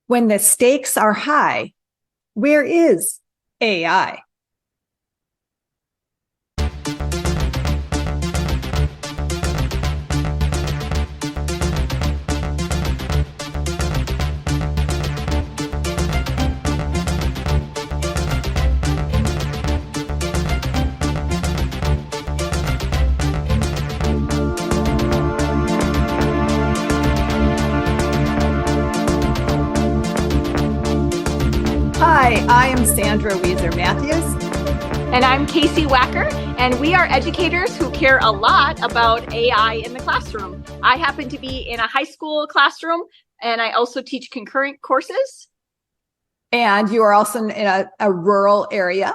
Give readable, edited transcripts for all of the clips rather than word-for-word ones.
When the stakes are high, where is AI? Hi, I am Sandra Weezer Matthews. And I'm Casey Wacker, and we are educators who care a lot about AI in the classroom. I happen to be in a high school classroom, and I also teach concurrent courses. And you are also in a rural area.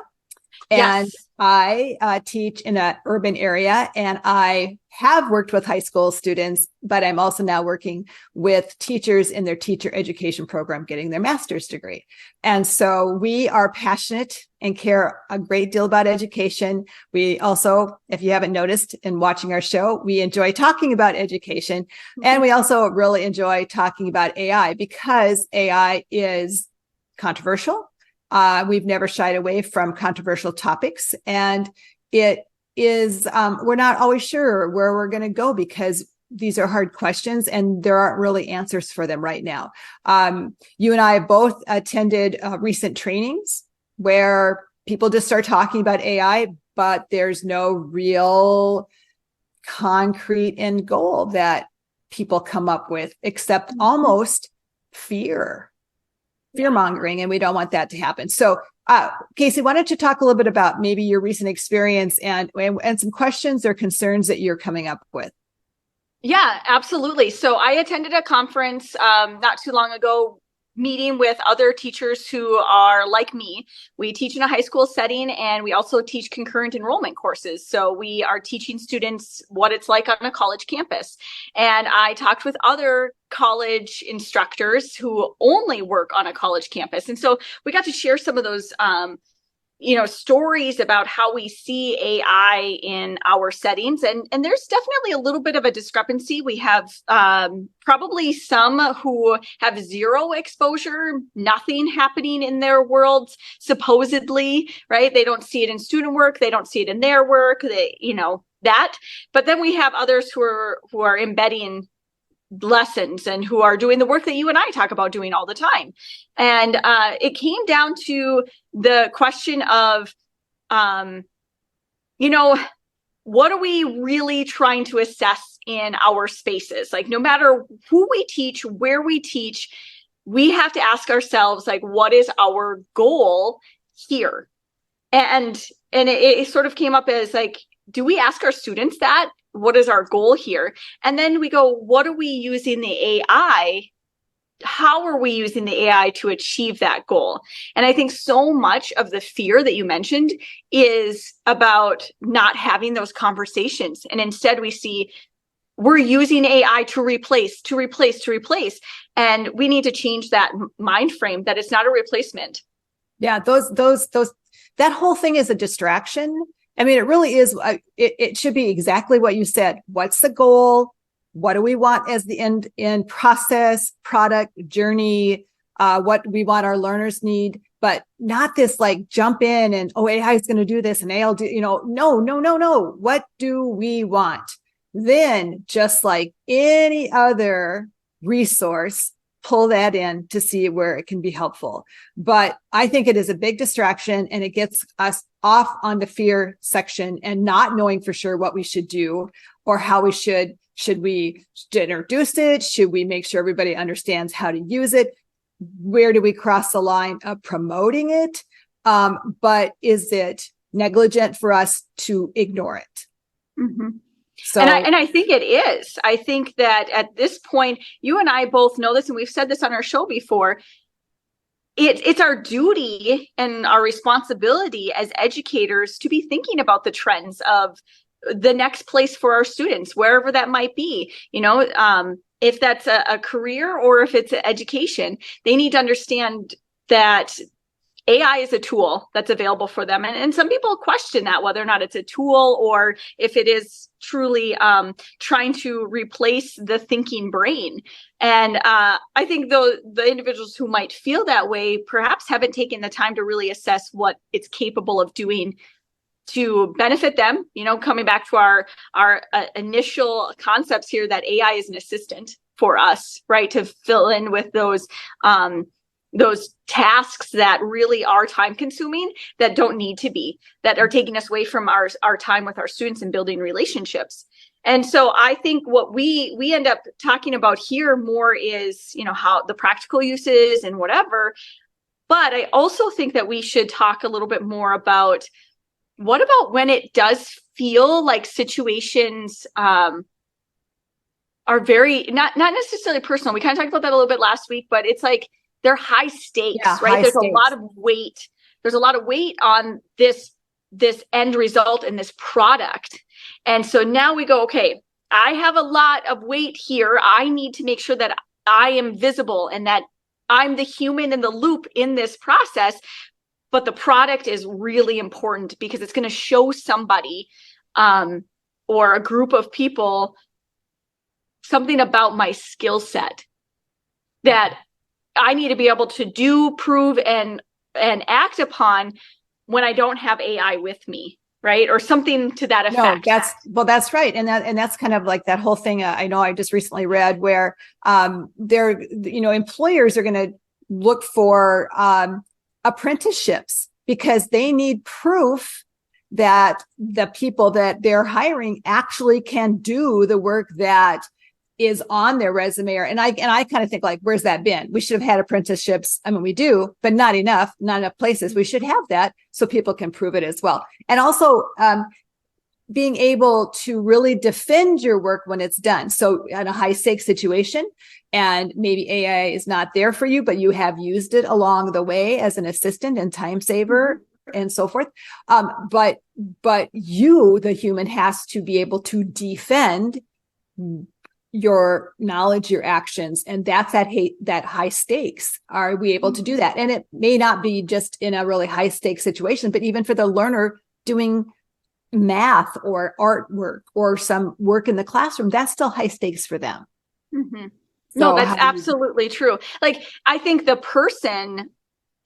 And Yes. I teach in an urban area, and I have worked with high school students, but I'm also now working with teachers in their teacher education program, getting their master's degree. And so we are passionate and care a great deal about education. We also, if you haven't noticed in watching our show, we enjoy talking about education. And we also really enjoy talking about AI because AI is controversial. We've never shied away from controversial topics, and it is, we're not always sure where we're going to go because these are hard questions and there aren't really answers for them right now. You and I have both attended recent trainings where people just start talking about AI, but there's no real concrete end goal that people come up with except almost fear mongering, and we don't want that to happen. So, Casey, why don't you talk a little bit about maybe your recent experience and some questions or concerns that you're coming up with? Yeah, absolutely. So I attended a conference not too long ago, meeting with other teachers who are like me. We teach in a high school setting, and we also teach concurrent enrollment courses. So we are teaching students what it's like on a college campus. And I talked with other college instructors who only work on a college campus. And so we got to share some of those stories about how we see AI in our settings. And there's definitely a little bit of a discrepancy. We have probably some who have zero exposure, nothing happening in their worlds, supposedly, right? They don't see it in student work. They don't see it in their work, that. But then we have others who are embedding lessons and who are doing the work that you and I talk about doing all the time. And it came down to the question of, what are we really trying to assess in our spaces? Like, no matter who we teach, where we teach, we have to ask ourselves, like, what is our goal here? And it sort of came up as like, do we ask our students that? What is our goal here? And then we go, what are we using the AI? How are we using the AI to achieve that goal? And I think so much of the fear that you mentioned is about not having those conversations. And instead we see we're using AI to replace. And we need to change that mind frame that it's not a replacement. Yeah, that whole thing is a distraction. I mean, it really is. It should be exactly what you said. What's the goal? What do we want as the end process, product, journey, what we want our learners need, but not this like jump in and, AI is going to do this and AI will do, no. What do we want? Then just like any other resource, pull that in to see where it can be helpful. But I think it is a big distraction, and it gets us off on the fear section and not knowing for sure what we should do or how we should we introduce it? Should we make sure everybody understands how to use it? Where do we cross the line of promoting it? But is it negligent for us to ignore it? Mm-hmm. So, and I think it is. I think that at this point, you and I both know this, and we've said this on our show before. It's our duty and our responsibility as educators to be thinking about the trends of the next place for our students, wherever that might be. If that's a career or if it's education, they need to understand that AI is a tool that's available for them. And some people question that, whether or not it's a tool or if it is truly trying to replace the thinking brain. And I think the individuals who might feel that way perhaps haven't taken the time to really assess what it's capable of doing to benefit them. Coming back to our initial concepts here, that AI is an assistant for us, right? To fill in with those tasks that really are time consuming, that don't need to be, that are taking us away from our time with our students and building relationships. And so I think what we end up talking about here more is, how the practical uses and whatever. But I also think that we should talk a little bit more about, what about when it does feel like situations are very, not necessarily personal. We kind of talked about that a little bit last week, but it's like, they're high stakes, right? There's a lot of weight. There's a lot of weight on this end result and this product. And so now we go, okay, I have a lot of weight here. I need to make sure that I am visible and that I'm the human in the loop in this process. But the product is really important because it's going to show somebody or a group of people something about my skill set that I need to be able to do, prove, and act upon when I don't have AI with me, right? Or something to that effect. No, that's right. And that's kind of like that whole thing. I know I just recently read where employers are going to look for apprenticeships because they need proof that the people that they're hiring actually can do the work that is on their resume. And I kind of think, like, where's that been? We should have had apprenticeships. I mean, we do, but not enough places. We should have that so people can prove it as well. And also being able to really defend your work when it's done. So in a high stakes situation, and maybe AI is not there for you, but you have used it along the way as an assistant and time saver and so forth. But you, the human, has to be able to defend your knowledge, your actions, and that's that high stakes. Are we able to do that? And it may not be just in a really high stakes situation, but even for the learner doing math or artwork or some work in the classroom, that's still high stakes for them. Mm-hmm. No, that's absolutely true. Like, I think the person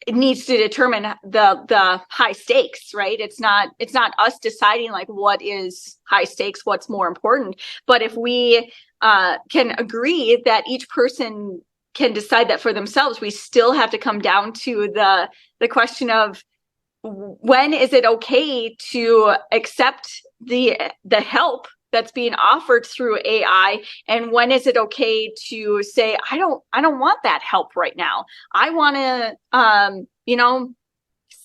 needs to determine the high stakes, right? It's not us deciding like what is high stakes, what's more important. But if we can agree that each person can decide that for themselves, we still have to come down to the question of, when is it okay to accept the help that's being offered through AI, and when is it okay to say, I don't want that help right now. I want to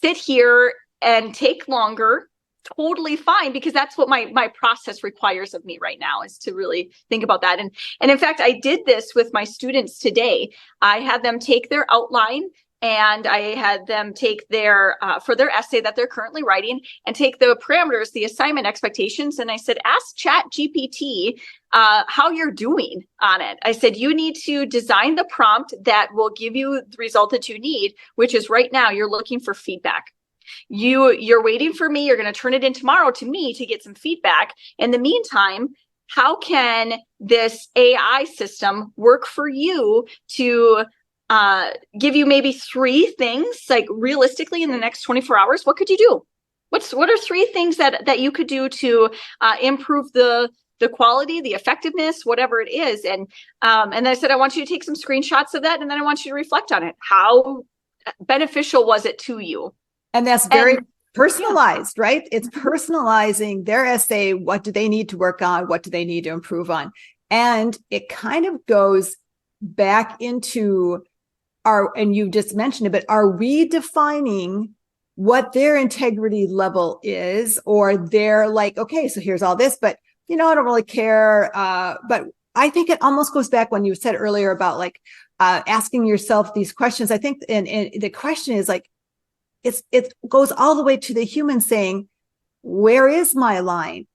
sit here and take longer. Totally fine, because that's what my process requires of me right now, is to really think about that. And in fact, I did this with my students today. I had them take their outline, and I had them take their for their essay that they're currently writing, and take the parameters, the assignment expectations. And I said, ask ChatGPT how you're doing on it. I said, you need to design the prompt that will give you the result that you need, which is right now you're looking for feedback. You're waiting for me. You're going to turn it in tomorrow to me to get some feedback. In the meantime, how can this AI system work for you to give you maybe 3 things, like realistically in the next 24 hours? What could you do? What are 3 things that you could do to improve the quality, the effectiveness, whatever it is? And then I said, I want you to take some screenshots of that, and then I want you to reflect on it. How beneficial was it to you? And that's very personalized, right? It's personalizing their essay. What do they need to work on? What do they need to improve on? And it kind of goes back into and you just mentioned it, but are we defining what their integrity level is? Or they're like, okay, so here's all this, but I don't really care. But I think it almost goes back when you said earlier about like asking yourself these questions. I think, and the question is like, it goes all the way to the human saying, where is my line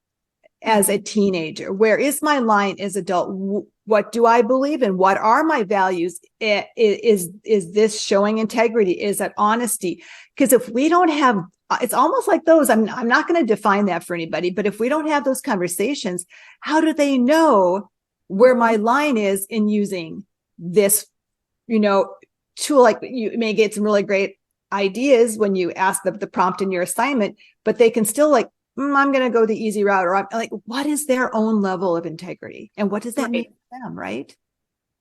as a teenager? Where is my line as adult? What do I believe in? What are my values? Is this showing integrity? Is that honesty? Because if we don't have, it's almost like those, I'm not going to define that for anybody, but if we don't have those conversations, how do they know where my line is in using this, tool? Like, you may get some really great ideas when you ask the prompt in your assignment, but they can still like, I'm going to go the easy route, or I'm like, what is their own level of integrity? And what does that mean to them? Right.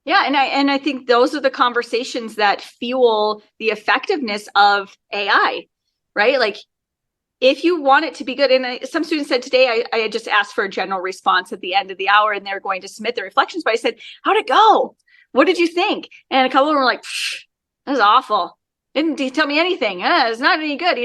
Yeah. And I think those are the conversations that fuel the effectiveness of AI, right? Like, if you want it to be good, and some students said today, I had just asked for a general response at the end of the hour, and they're going to submit their reflections, but I said, how'd it go? What did you think? And a couple of them were like, that was awful. Didn't tell me anything. It's not any good,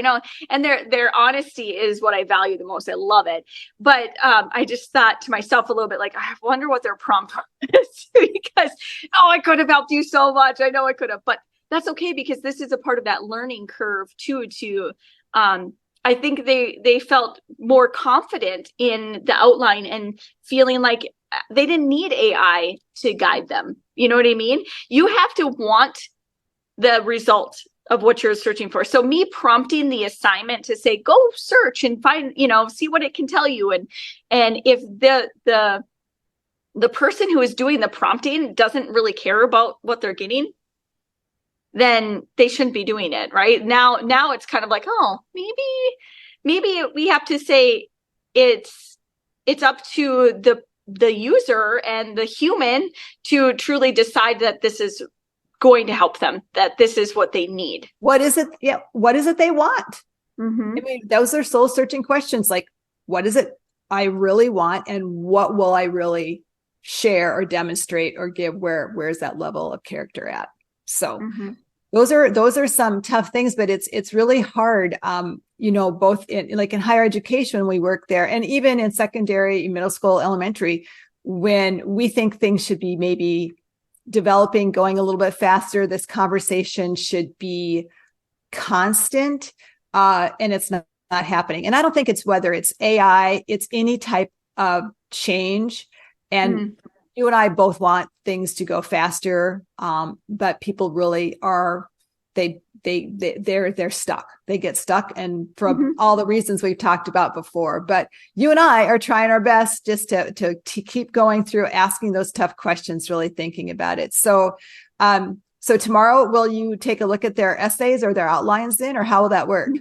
and their honesty is what I value the most. I love it. But I just thought to myself a little bit like, I wonder what their prompt is, because, I could have helped you so much. I know I could have, but that's okay, because this is a part of that learning curve too, I think they felt more confident in the outline and feeling like they didn't need AI to guide them. You know what I mean? You have to want the result of what you're searching for. So me prompting the assignment to say, go search and find, see what it can tell you. And if the person who is doing the prompting doesn't really care about what they're getting, then they shouldn't be doing it. Right now it's kind of like, maybe we have to say it's up to the user and the human to truly decide that this is going to help them, that this is what they need. What is it? Yeah. What is it they want? Mm-hmm. I mean, those are soul searching questions. Like, what is it I really want? And what will I really share or demonstrate or give? Where's that level of character at? So those are some tough things, but it's really hard. Both in higher education, when we work there, and even in secondary, middle school, elementary, when we think things should be maybe developing, going a little bit faster, this conversation should be constant, and it's not happening. And I don't think it's whether it's AI, it's any type of change. And you and I both want things to go faster, but people really are, they're stuck. They get stuck, and from all the reasons we've talked about before. But you and I are trying our best just to keep going through, asking those tough questions, really thinking about it. So tomorrow, will you take a look at their essays or their outlines then, or how will that work?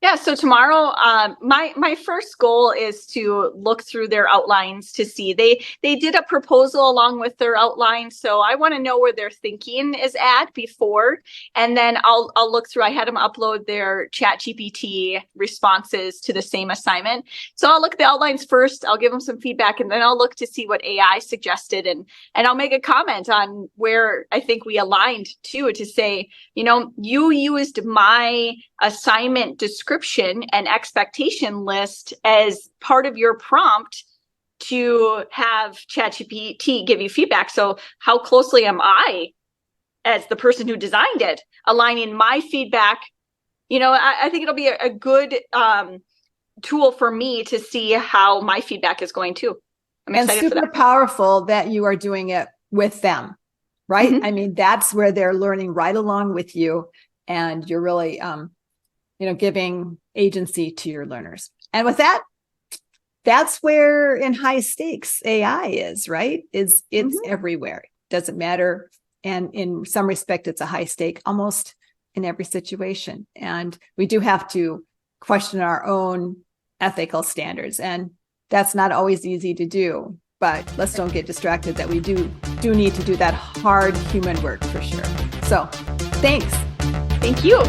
Yeah, so tomorrow, my first goal is to look through their outlines to see. They did a proposal along with their outline, so I want to know where their thinking is at before, and then I'll look through. I had them upload their ChatGPT responses to the same assignment, so I'll look at the outlines first. I'll give them some feedback, and then I'll look to see what AI suggested, and I'll make a comment on where I think we aligned to say, you used my assignment description and expectation list as part of your prompt to have ChatGPT give you feedback. So how closely am I, as the person who designed it, aligning my feedback? I think it'll be a good tool for me to see how my feedback is going too. I'm excited for that. Super powerful that you are doing it with them, right? I mean, that's where they're learning right along with you, and you're really giving agency to your learners. And with that, that's where in high stakes AI is, right? It's everywhere. Doesn't matter. And in some respect, it's a high stake almost in every situation. And we do have to question our own ethical standards. And that's not always easy to do, but let's don't get distracted that we do need to do that hard human work for sure. So thanks. Thank you.